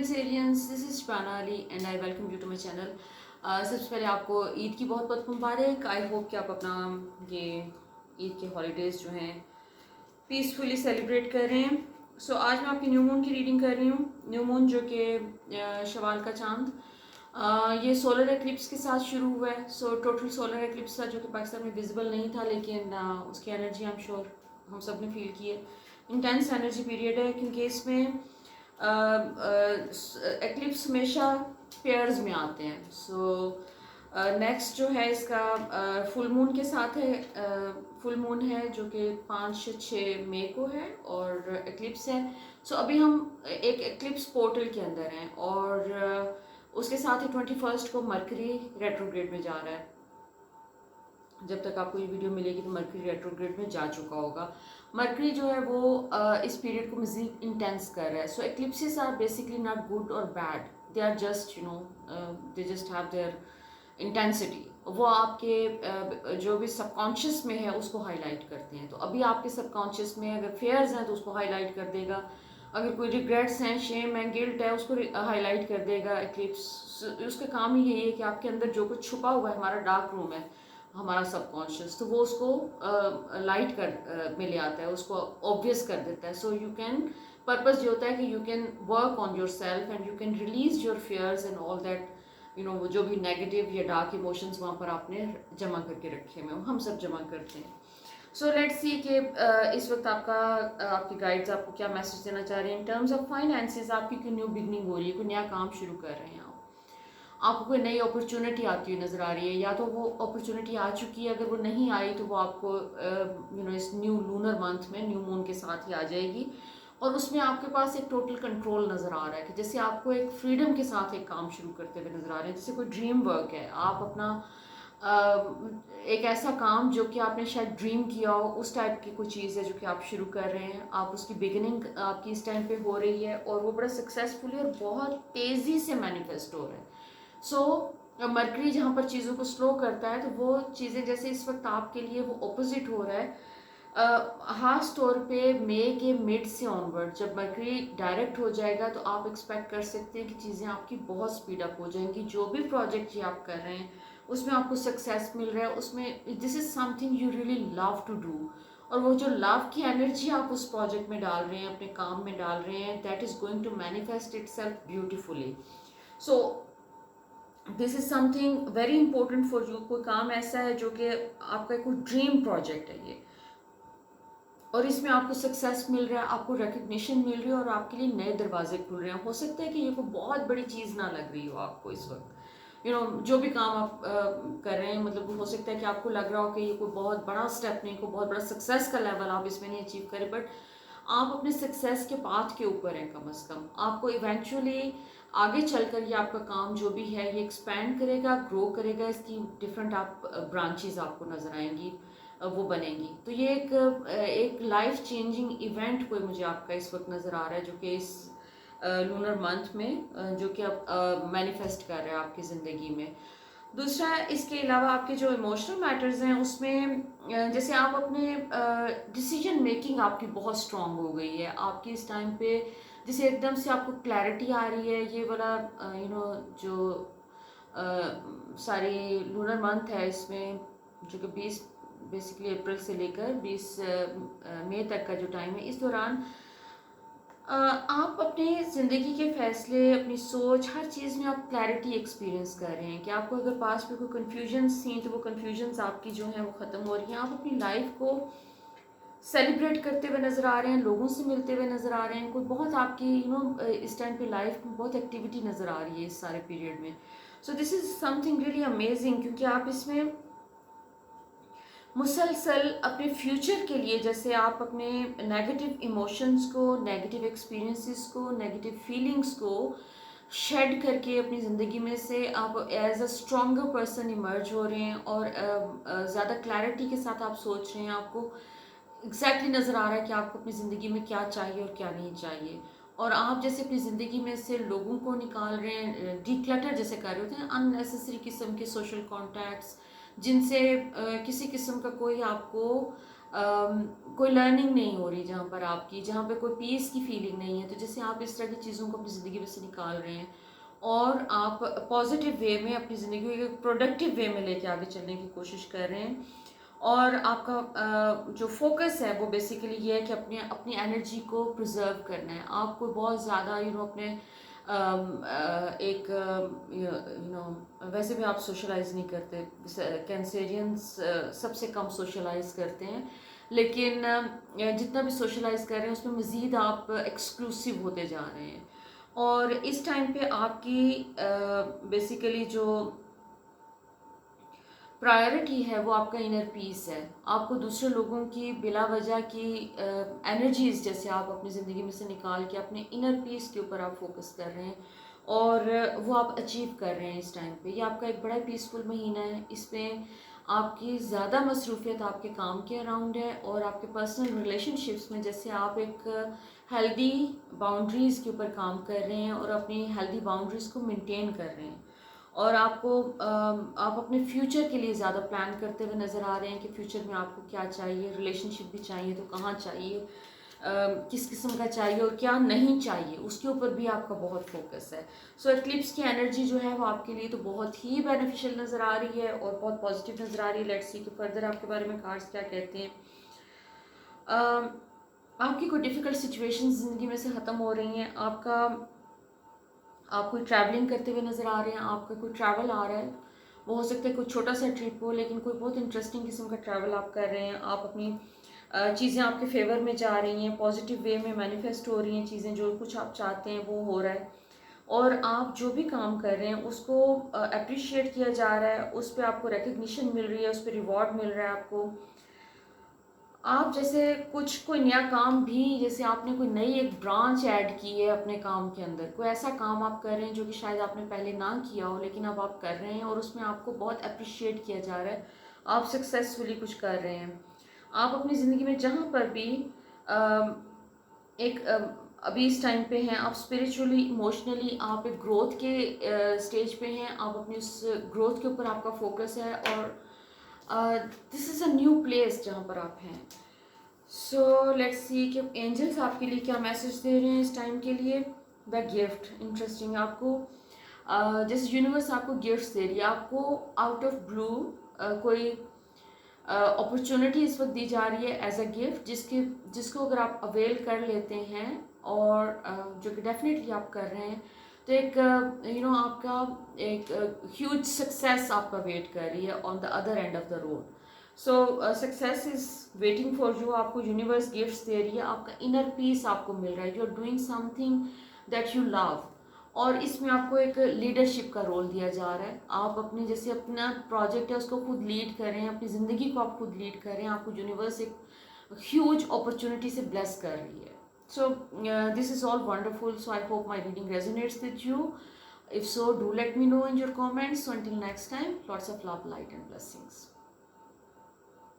Cancerians, this is Shbana Ali and I welcome you to my channel. सबसे पहले आपको ईद की बहुत बहुत मुबारक। आई होप कि आप अपना ये ईद के हॉलीडेज़ जो हैं पीसफुली सेलिब्रेट कर रहे हैं। आज मैं आपकी न्यू मून की रीडिंग कर रही हूँ। न्यू मून जो कि शवाल का चांद ये सोलर एक्लिप्स के साथ शुरू हुआ है। टोटल सोलर एक्लिप्स था जो कि पाकिस्तान में विजिबल नहीं था, लेकिन उसकी एनर्जी आई एम श्योर हम सब ने फील की है। इंटेंस एनर्जी पीरियड है क्योंकि इसमें एक्लिप्स हमेशा पेयर्स में आते हैं। नेक्स्ट जो है इसका फुल मून के साथ है। फुल मून है जो कि 5-6 मई को है और एक्लिप्स है। अभी हम एक एक्लिप्स पोर्टल के अंदर हैं और उसके साथ ही 21 को मरकरी रेट्रोग्रेड में जा रहा है। जब तक आपको ये वीडियो मिलेगी तो मरकरी रेट्रोग्रेड में जा चुका होगा। मरकरी जो है वो इस पीरियड को मज़ीद इंटेंस कर रहा है। Eclipses are basically not good और bad, they are just they just have their intensity. वो आपके जो भी सबकॉन्शियस में है उसको हाईलाइट करते हैं। तो अभी आपके सबकॉन्शियस में अगर फेयर्स हैं तो उसको हाईलाइट कर देगा, अगर कोई रिग्रेट्स हैं, शेम है, गिल्ट है, उसको हाईलाइट कर देगा एक्लिप्स। उसका काम ही यही है कि आपके अंदर जो कुछ छुपा हुआ है, हमारा डार्क रूम है, हमारा सबकॉन्शियस, तो वो उसको लाइट में ले आता है, उसको ऑब्वियस कर देता है। यू कैन पर्पस ये होता है कि you can work on yourself and you can release your fears and all that वो जो भी नेगेटिव या डार्क इमोशंस वहाँ पर आपने जमा करके रखे हुए, हम सब जमा करते हैं। लेट्स सी कि इस वक्त आपकी गाइड्स आपको क्या मैसेज देना चाह रहे हैं इन टर्म्स ऑफ फाइनेंसेस। आपकी कोई न्यू बिगनिंग हो रही है, कोई नया काम शुरू कर रहे हैं आपको कोई नई अपॉर्चुनिटी आती हुई नज़र आ रही है, या तो वो अपॉर्चुनिटी आ चुकी है, अगर वो नहीं आई तो वो आपको इस न्यू लूनर मंथ में न्यू मून के साथ ही आ जाएगी। और उसमें आपके पास एक टोटल कंट्रोल नज़र आ रहा है कि जैसे आपको एक फ्रीडम के साथ एक काम शुरू करते हुए नज़र आ रहे हैं, जैसे कोई ड्रीम वर्क है, आप अपना एक ऐसा काम जो कि आपने शायद ड्रीम किया हो, उस टाइप की कोई चीज़ है जो कि आप शुरू कर रहे हैं। आप उसकी बिगिनिंग आपकी इस टाइम पे हो रही है और वो बड़ा सक्सेसफुली और बहुत तेज़ी से मैनिफेस्ट हो रहा है। मरकरी जहाँ पर चीज़ों को स्लो करता है तो वो चीज़ें जैसे इस वक्त आपके लिए वो ऑपोजिट हो रहा है। खास तौर पे मई के मिड से ऑनवर्ड जब मरकरी डायरेक्ट हो जाएगा तो आप एक्सपेक्ट कर सकते हैं कि चीज़ें आपकी बहुत स्पीड अप हो जाएंगी। जो भी प्रोजेक्ट ये आप कर रहे हैं उसमें आपको सक्सेस मिल रहा है, उसमें this is something you really love to do. और वो जो लव की एनर्जी आप उस प्रोजेक्ट में डाल रहे हैं, अपने काम में डाल रहे हैं, that is going to manifest itself beautifully. This is something very important for you. कोई काम ऐसा है जो कि आपका कोई ड्रीम प्रोजेक्ट है ये, और इसमें आपको सक्सेस मिल रहा है, आपको रिकग्निशन मिल रही है और आपके लिए नए दरवाजे खुल रहे हैं। हो सकता है कि ये कोई बहुत बड़ी चीज़ ना लग रही हो आपको इस वक्त, जो भी काम आप कर रहे हैं, मतलब हो सकता है कि आपको लग रहा हो कि ये कोई बहुत बड़ा स्टेप नहीं, कोई बहुत बड़ा सक्सेस का लेवल आप इसमें नहीं अचीव करें, बट आप अपने सक्सेस के पाथ के ऊपर हैं। कम से कम आपको इवेंचुअली आगे चलकर ये आपका काम जो भी है ये एक्सपैंड करेगा, ग्रो करेगा, इसकी डिफरेंट आप ब्रांचेस आपको नज़र आएंगी, वो बनेंगी। तो ये एक लाइफ चेंजिंग इवेंट कोई मुझे आपका इस वक्त नज़र आ रहा है जो कि इस लूनर मंथ में जो कि अब मैनिफेस्ट कर रहा है आपकी ज़िंदगी में। दूसरा, इसके अलावा आपके जो इमोशनल मैटर्स हैं उसमें जैसे आप अपने डिसीजन मेकिंग आपकी बहुत स्ट्रांग हो गई है आपकी इस टाइम पे, जैसे एकदम से आपको क्लैरिटी आ रही है। ये वाला जो सारी लूनर मंथ है इसमें जो कि 20 बेसिकली अप्रैल से लेकर 20 मई तक का जो टाइम है, इस दौरान आप अपने ज़िंदगी के फैसले, अपनी सोच, हर चीज़ में आप क्लैरिटी एक्सपीरियंस कर रहे हैं कि आपको अगर पास में कोई कन्फ्यूजन्स थी तो वो कन्फ्यूजन्स आपकी जो हैं वो ख़त्म हो रही हैं। आप अपनी लाइफ को सेलिब्रेट करते हुए नज़र आ रहे हैं, लोगों से मिलते हुए नज़र आ रहे हैं। कोई बहुत आपकी इस टाइम पे लाइफ में बहुत एक्टिविटी नज़र आ रही है इस सारे पीरियड में। This is something really amazing क्योंकि आप इसमें मुसलसल अपने फ्यूचर के लिए, जैसे आप अपने नेगेटिव इमोशंस को, नेगेटिव एक्सपीरियंसेस को, नेगेटिव फीलिंग्स को शेड करके अपनी ज़िंदगी में से आप as a stronger person emerge हो रहे हैं और ज़्यादा क्लैरिटी के साथ आप सोच रहे हैं। आपको एग्जैक्टली नज़र आ रहा है कि आपको अपनी ज़िंदगी में क्या चाहिए और क्या नहीं चाहिए, और आप जैसे अपनी ज़िंदगी में से लोगों को निकाल रहे हैं, डिक्लटर जैसे कर रहे होते हैं, अननेसेसरी किस्म के सोशल कॉन्टैक्ट्स जिनसे किसी किस्म का कोई आपको कोई लर्निंग नहीं हो रही जहाँ पर आपकी, जहाँ पे कोई पीस की फीलिंग नहीं है, तो जैसे आप इस तरह की चीज़ों को अपनी ज़िंदगी में से निकाल रहे हैं और आप पॉजिटिव वे में अपनी ज़िंदगी को एक प्रोडक्टिव वे में लेके आगे चलने की कोशिश कर रहे हैं। और आपका जो फोकस है वो बेसिकली ये है कि अपने अपनी एनर्जी को प्रिजर्व करना है। आपको बहुत ज़्यादा अपने एक वैसे भी आप सोशलाइज नहीं करते, कैंसेरियंस सबसे कम सोशलाइज करते हैं, लेकिन जितना भी सोशलाइज कर रहे हैं उसमें मज़ीद आप एक्सक्लूसिव होते जा रहे हैं। और इस टाइम पे आपकी बेसिकली जो प्रायोरिटी है वो आपका इनर पीस है। आपको दूसरे लोगों की बिला वजह की एनर्जीज जैसे आप अपनी ज़िंदगी में से निकाल के अपने इनर पीस के ऊपर आप फोकस कर रहे हैं और वो आप अचीव कर रहे हैं इस टाइम पे। ये आपका एक बड़ा पीसफुल महीना है। इसमें आपकी ज़्यादा मसरूफियत आपके काम के अराउंड है और आपके पर्सनल रिलेशनशिप्स में जैसे आप एक हेल्दी बाउंड्रीज़ के ऊपर काम कर रहे हैं और अपनी हेल्दी बाउंड्रीज़ को मेंटेन कर रहे हैं। और आप अपने फ्यूचर के लिए ज़्यादा प्लान करते हुए नज़र आ रहे हैं कि फ्यूचर में आपको क्या चाहिए, रिलेशनशिप भी चाहिए तो कहाँ चाहिए, किस किस्म का चाहिए और क्या नहीं चाहिए, उसके ऊपर भी आपका बहुत फोकस है। सो एक्लिप्स की एनर्जी जो है वो आपके लिए तो बहुत ही बेनिफिशियल नज़र आ रही है और बहुत पॉजिटिव नज़र आ रही है। लेट्स सी कि फर्दर आपके बारे में कार्ड्स क्या कहते हैं। आपकी कोई डिफ़िकल्ट सिचुएशंस ज़िंदगी में से ख़त्म हो रही हैं। आप कोई ट्रैवलिंग करते हुए नज़र आ रहे हैं, आपका कोई ट्रैवल आ रहा है, वो हो सकता है कोई छोटा सा ट्रिप हो, लेकिन कोई बहुत इंटरेस्टिंग किस्म का ट्रैवल आप कर रहे हैं। आप अपनी चीज़ें आपके फेवर में जा रही हैं, पॉजिटिव वे में मैनिफेस्ट हो रही हैं चीज़ें, जो कुछ आप चाहते हैं वो हो रहा है और आप जो भी काम कर रहे हैं उसको अप्रिशिएट किया जा रहा है, उस पर आपको रिकग्निशन मिल रही है, उस पर रिवॉर्ड मिल रहा है आपको। आप जैसे कोई नया काम भी, जैसे आपने कोई नई एक ब्रांच ऐड की है अपने काम के अंदर, कोई ऐसा काम आप कर रहे हैं जो कि शायद आपने पहले ना किया हो लेकिन अब आप कर रहे हैं और उसमें आपको बहुत अप्रिशिएट किया जा रहा है, आप सक्सेसफुली कुछ कर रहे हैं। आप अपनी ज़िंदगी में जहाँ पर भी एक अभी इस टाइम पे हैं, आप स्पिरिचुअली इमोशनली आप एक ग्रोथ के स्टेज पे हैं। आप अपनी उस ग्रोथ के ऊपर आपका फोकस है और this is a new place जहाँ पर आप हैं। सो लेट्स सी कि एंजल्स आपके लिए क्या मैसेज दे रहे हैं इस टाइम के लिए। द गिफ्ट इंटरेस्टिंग, आपको जैसे यूनिवर्स आपको गिफ्ट्स दे रही है, आपको आउट ऑफ ब्लू कोई अपॉर्चुनिटी इस वक्त दी जा रही है एज अ गिफ्ट, जिसको अगर आप अवेल कर लेते हैं और जो कि डेफिनेटली आप कर रहे हैं, तो एक आपका एक ह्यूज सक्सेस आपका वेट कर रही है on the other end of the road. So success is waiting for you. आपको यूनिवर्स गिफ्ट्स दे रही है, आपका इनर पीस आपको मिल रहा है, you are doing something that you love. और इसमें आपको एक लीडरशिप का रोल दिया जा रहा है। आप अपनी जैसे अपना प्रोजेक्ट है उसको खुद लीड कर रहे हैं, अपनी ज़िंदगी को आप खुद लीड कर रहे हैं, आपको यूनिवर्स एक ह्यूज अपॉर्चुनिटी से ब्लेस कर रही है। So this is all wonderful. So I hope my reading resonates with you. If so, do let me know in your comments. So until next time, lots of love, light and blessings.